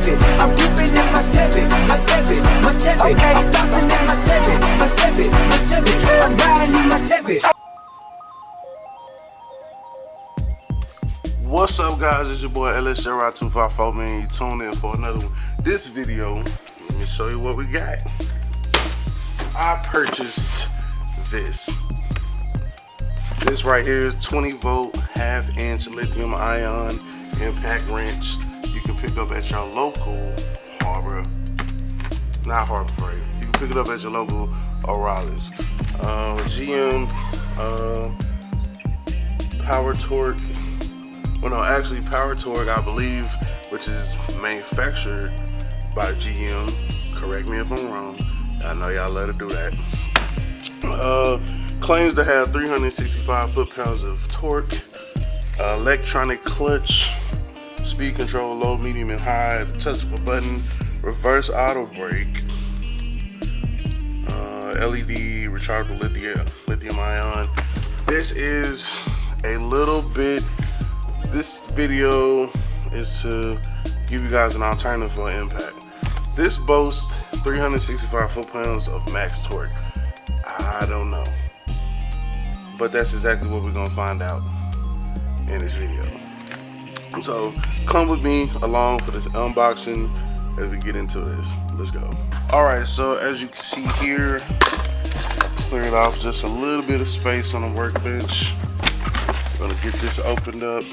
7. I'm dipping in my 7. My 7. My 7. Okay. I'm flossing in my 7. My 7. My 7. I'm riding in my 7. What's up, guys? It's your boy LSJR254, man. You tuned in for another one. This video, let me show you what we got. I purchased this. This right here is 20 volt, 1/2 inch lithium ion impact wrench. You can pick up at your local Harbor, not Harbor Freight. You can pick it up at your local O'Reilly's. GM Power Torque. Well, no, actually Power Torque, I believe, which is manufactured by GM. Correct me if I'm wrong. I know y'all let it do that. Claims to have 365 foot-pounds of torque, electronic clutch, speed control, low, medium, and high at the touch of a button, reverse auto brake, LED rechargeable lithium ion. This is a little bit. This video is to give you guys an alternative for impact. This boasts 365 foot-pounds of max torque. I don't know, but that's exactly what we're gonna find out in this video. So come with me along for this unboxing as we get into this. Let's go. All right, so as you can see here, I cleared off just a little bit of space on the workbench. I'm gonna get this opened up.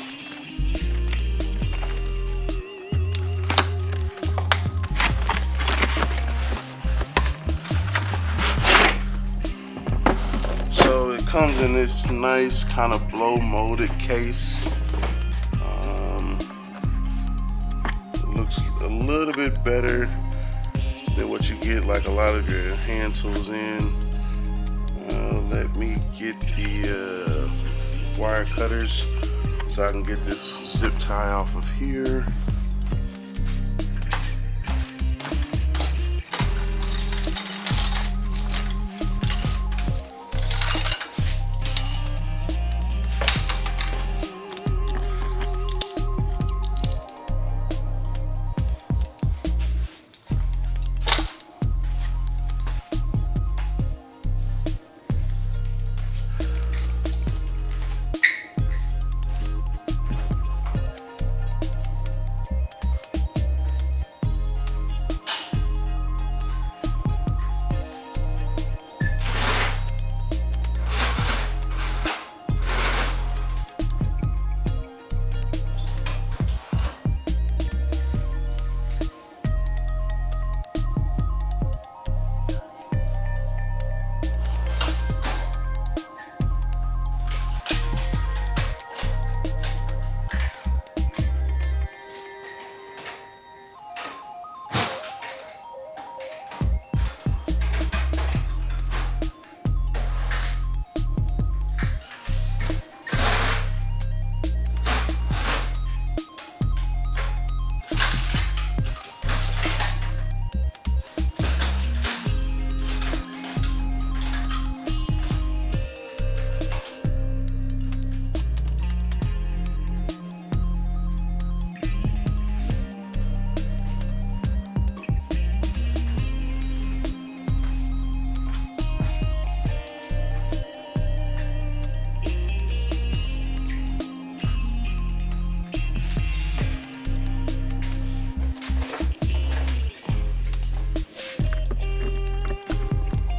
Comes in this nice kind of blow molded case. It looks a little bit better than what you get like a lot of your hand tools in. Let me get the wire cutters so I can get this zip tie off of here.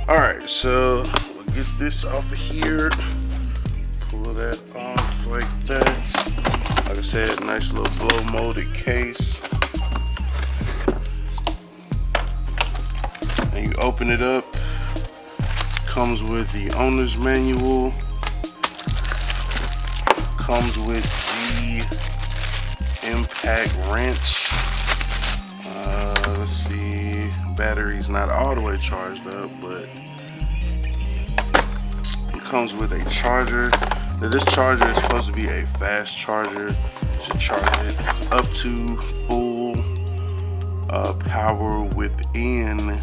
Alright, so we'll get this off of here, pull that off like that. Like I said, nice little blow molded case. And you open it up, comes with the owner's manual, comes with the impact wrench. Let's see, battery's not all the way charged up, but it comes with a charger. Now this charger is supposed to be a fast charger. You should charge it up to full power within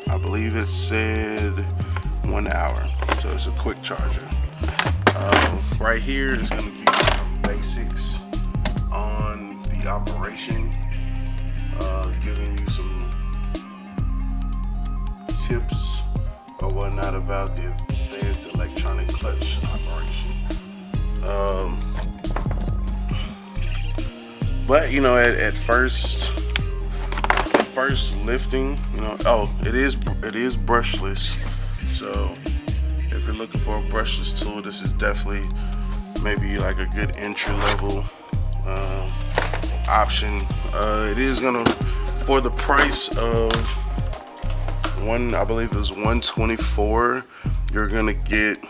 I believe it said 1 hour, so it's a quick charger. Right here is going to give you some basics on the operation, giving you some tips or whatnot about the advanced electronic clutch operation. But you know, at first lifting, you know, it is brushless. So if you're looking for a brushless tool, this is definitely maybe like a good entry level option. It is gonna, for the price of I believe it was $124, you're gonna get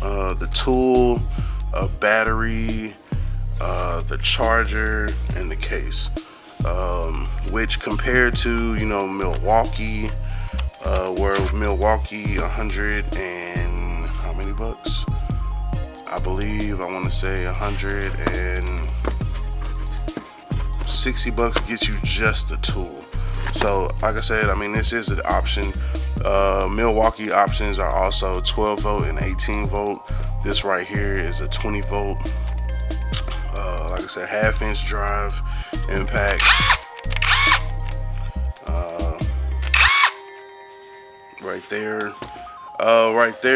the tool, a battery, the charger, and the case, which compared to, you know, Milwaukee, where Milwaukee 100 and how many bucks? I believe, I want to say 160 bucks gets you just a tool. So like I said, I mean, this is an option. Milwaukee options are also 12 volt and 18 volt. This right here is a 20 volt. Like I said, 1/2 inch drive impact. Right there,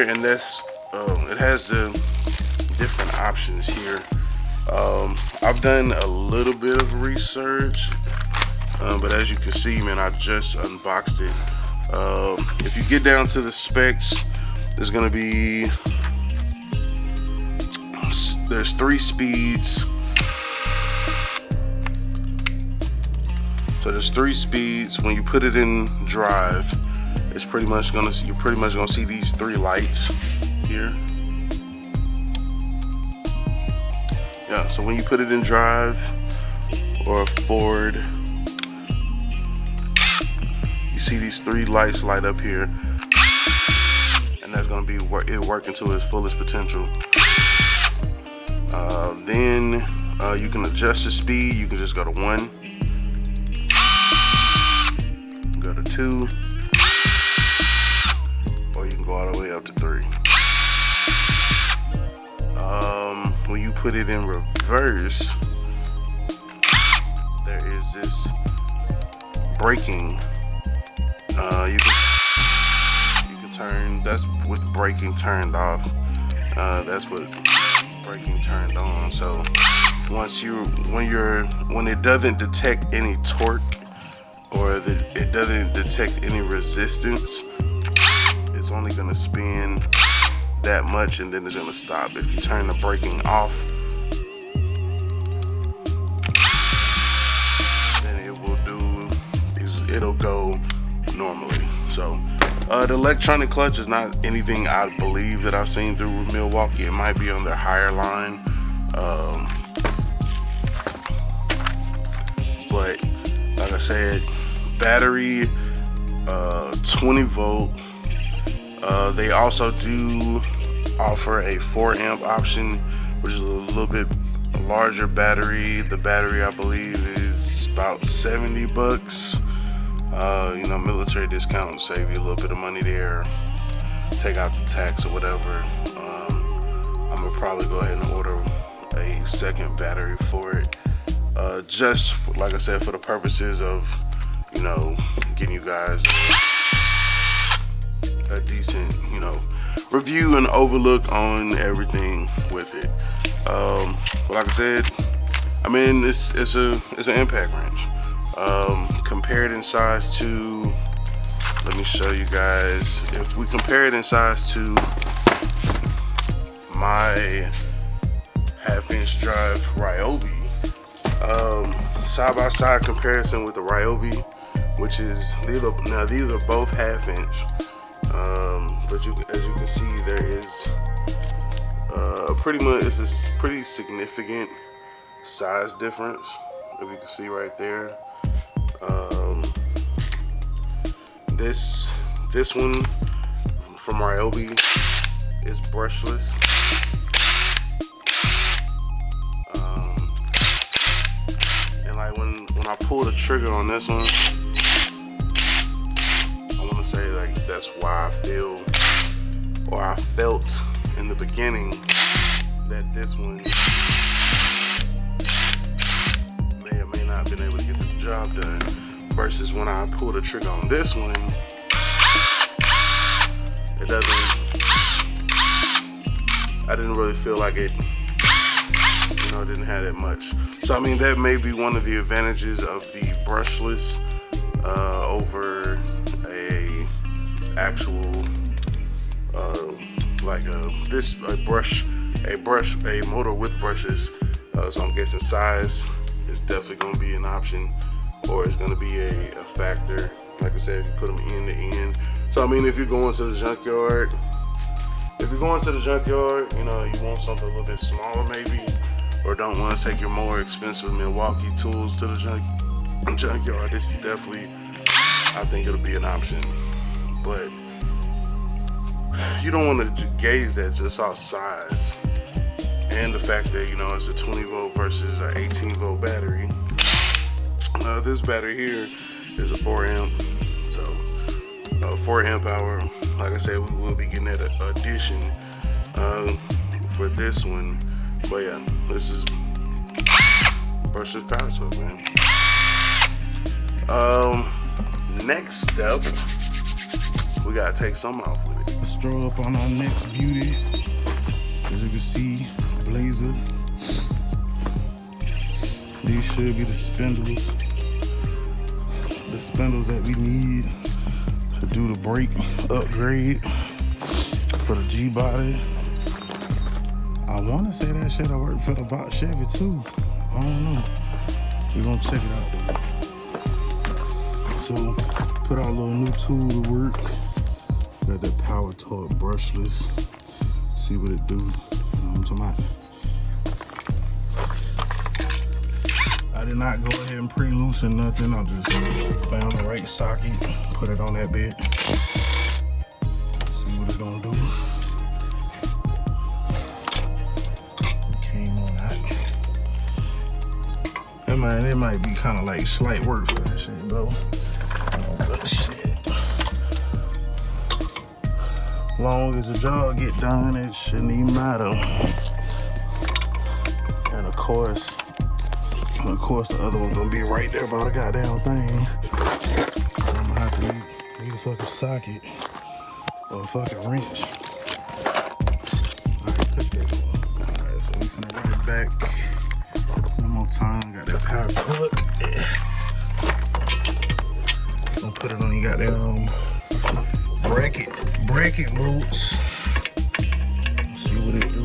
and that's it has the different options here. I've done a little bit of research, but as you can see, man, I just unboxed it. If you get down to the specs, there's gonna be there's 3 speeds. So there's 3 speeds. When you put it in drive, it's you're pretty much gonna see these 3 lights here. Yeah, so when you put it in drive or forward, you see these 3 lights light up here, and that's gonna be it working to its fullest potential. Then you can adjust the speed. You can just go to 1, go to 2, or you can go all the way up to 3. When you put it in reverse, there is this braking. You can turn. That's with braking turned off. That's what braking turned on. So when it doesn't detect any torque, or it doesn't detect any resistance, it's only gonna spin that much, and then it's gonna stop. If you turn the braking off, then it'll go normally. So the electronic clutch is not anything I believe that I've seen through Milwaukee. It might be on their higher line, but like I said, battery, 20 volt. They also do offer a 4 amp option, which is a little bit larger battery. The battery, I believe, is about 70 bucks. You know, military discount save you a little bit of money there. Take out the tax or whatever. I'm gonna probably go ahead and order a second battery for it. Like I said, for the purposes of, you know, getting you guys a decent, you know, review and overlook on everything with it. But like I said, I mean, it's an impact wrench. Compared in size to, let me show you guys. If we compare it in size to my 1/2 inch drive Ryobi, side by side comparison with the Ryobi, which is these are both 1/2 inch. But as you can see, there is it's a pretty significant size difference, if you can see right there. This one from Ryobi is brushless. And like when I pull the trigger on this one, I want to say like that's why I feel, or I felt in the beginning, that this one may or may job done. Versus when I pull the trigger on this one, it doesn't, I didn't really feel like it, you know, didn't have that much. So I mean, that may be one of the advantages of the brushless over a actual like a motor with brushes. So I'm guessing size is definitely going to be an option, or it's going to be a factor. Like I said, if you put them end to end. So I mean, if you're going to the junkyard, you know, you want something a little bit smaller maybe, or don't want to take your more expensive Milwaukee tools to the junkyard, this is definitely, I think it'll be an option. But you don't want to gauge that just off size and the fact that, you know, it's a 20 volt versus an 18 volt battery. This battery here is a 4 amp, so 4 amp hour. Like I said, we will be getting that addition for this one. But yeah, this is brushless power tool, man. Next step, we gotta take some off with it. Let's throw up on our next beauty. As you can see, blazer. These should be the spindles that we need to do the brake upgrade for the G body. I want to say that shit I work for the Box Chevy too. I don't know. We're gonna check it out. So put our little new tool to work. Got that power torque brushless. See what it do. You know what I'm talking about? I did not go ahead and pre-loosen nothing. I just found the right socket, put it on that bit. See what it's gonna do. Came on that. And man, it might be kind of like slight work for that shit, bro. But shit. Long as the job get done, it shouldn't even matter. And of course, the other one's gonna be right there by the goddamn thing. So I'm gonna have to need a fucking socket or a fucking wrench. Alright, put that on. Alright, so we finna run it back one more time. Got that power plug. Gonna put it on your goddamn bracket bolts. See what it do.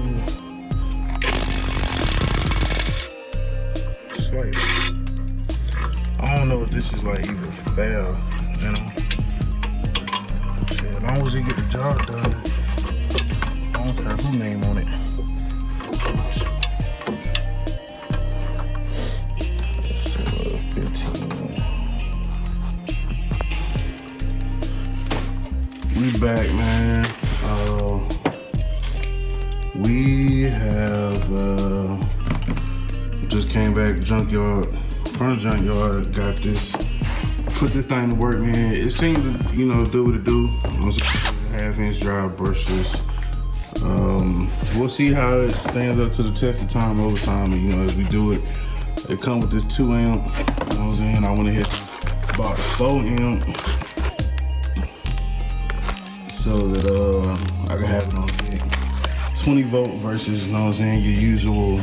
I don't know if this is like even fair, you know. Shit, as long as you get the job done, I don't care who name on it. So 15. We back, man. We have just came back from the junkyard, got this, put this thing to work, man. It seemed to, you know, do what it do. Half-inch drive brushless. We'll see how it stands up to the test of time over time, you know, as we do it. It comes with this 2 amp, you know what I'm saying? I went ahead and bought the 4 amp so that I can have it on deck. 20 volt versus, you know what I'm saying, your usual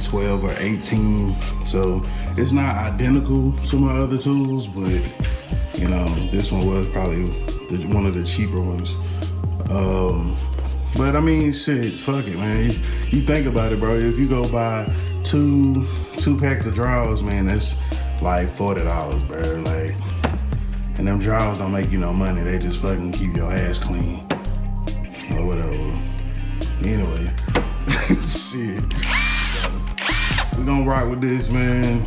12 or 18. So it's not identical to my other tools, but you know, this one was probably one of the cheaper ones. But I mean, shit, fuck it, man. You think about it, bro. If you go buy two packs of drawers, man, that's like $40, bro. Like, and them drawers don't make you no money. They just fucking keep your ass clean or whatever. Anyway, shit. We're gonna rock with this, man.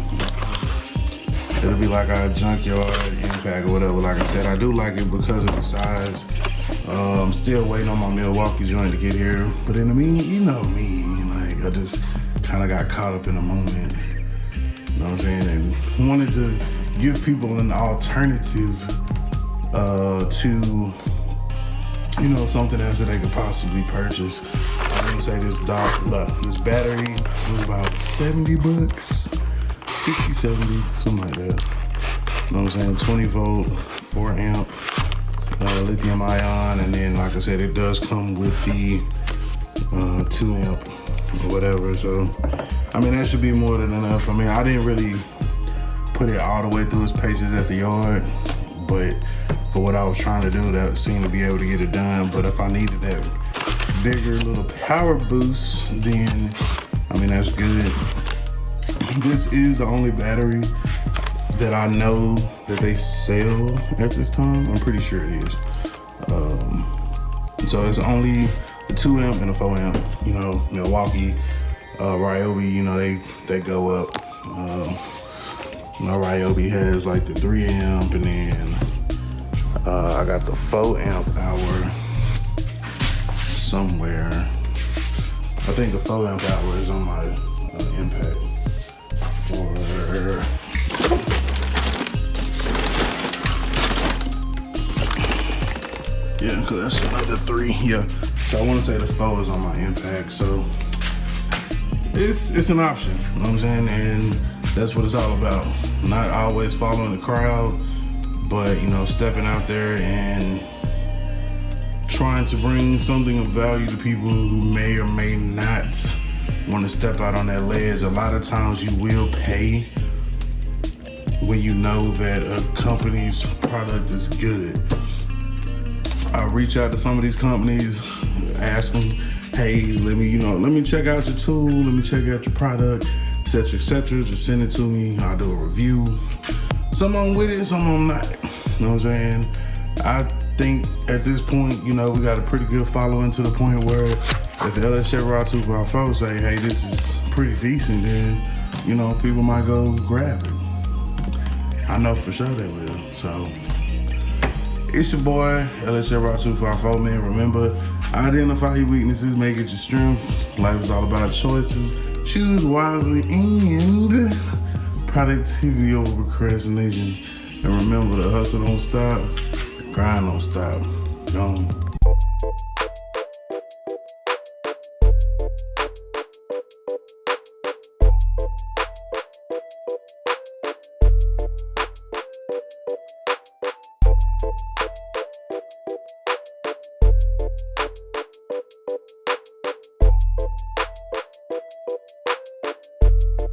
It'll be like our junkyard impact or whatever. Like I said, I do like it because of the size. I'm still waiting on my Milwaukee joint to get here. But in the meantime, you know me, like I just kind of got caught up in the moment. You know what I'm saying? And wanted to give people an alternative to, you know, something else that they could possibly purchase. I'm gonna say this battery was about $70, 60, 70, something like that. know what I'm saying, 20 volt, 4 amp, lithium ion, and then like I said, it does come with the 2 amp or whatever. So I mean, that should be more than enough. I mean, I didn't really put it all the way through its paces at the yard, but for what I was trying to do, that seemed to be able to get it done. But if I needed that bigger little power boost, then I mean, that's good. This is the only battery that I know that they sell at this time. I'm pretty sure it is. So it's only the 2 amp and the 4 amp. You know, Milwaukee, Ryobi, you know, they go up. You know, Ryobi has like the 3 amp, and then I got the 4 amp hour somewhere. I think the 4 amp hour is on my Impact. Or yeah, because that's another 3. Yeah, so I want to say the 4 is on my Impact. So it's an option, you know what I'm saying? And that's what it's all about. Not always following the crowd, but you know, stepping out there and trying to bring something of value to people who may or may not want to step out on that ledge. A lot of times you will pay when you know that a company's product is good. I reach out to some of these companies, ask them, hey, let me check out your tool, let me check out your product, etc., etc. Just send it to me, I'll do a review. Some I'm with it, some I'm not. You know what I'm saying? I think at this point, you know, we got a pretty good following to the point where if LS Chevrolet 2x4 say, hey, this is pretty decent, then, you know, people might go grab it. I know for sure they will. So it's your boy, LS Chevrolet 2x4, man. Remember, identify your weaknesses, make it your strength. Life is all about choices. Choose wisely and productivity over procrastination. And remember, the hustle don't stop, the grind don't stop. Gone.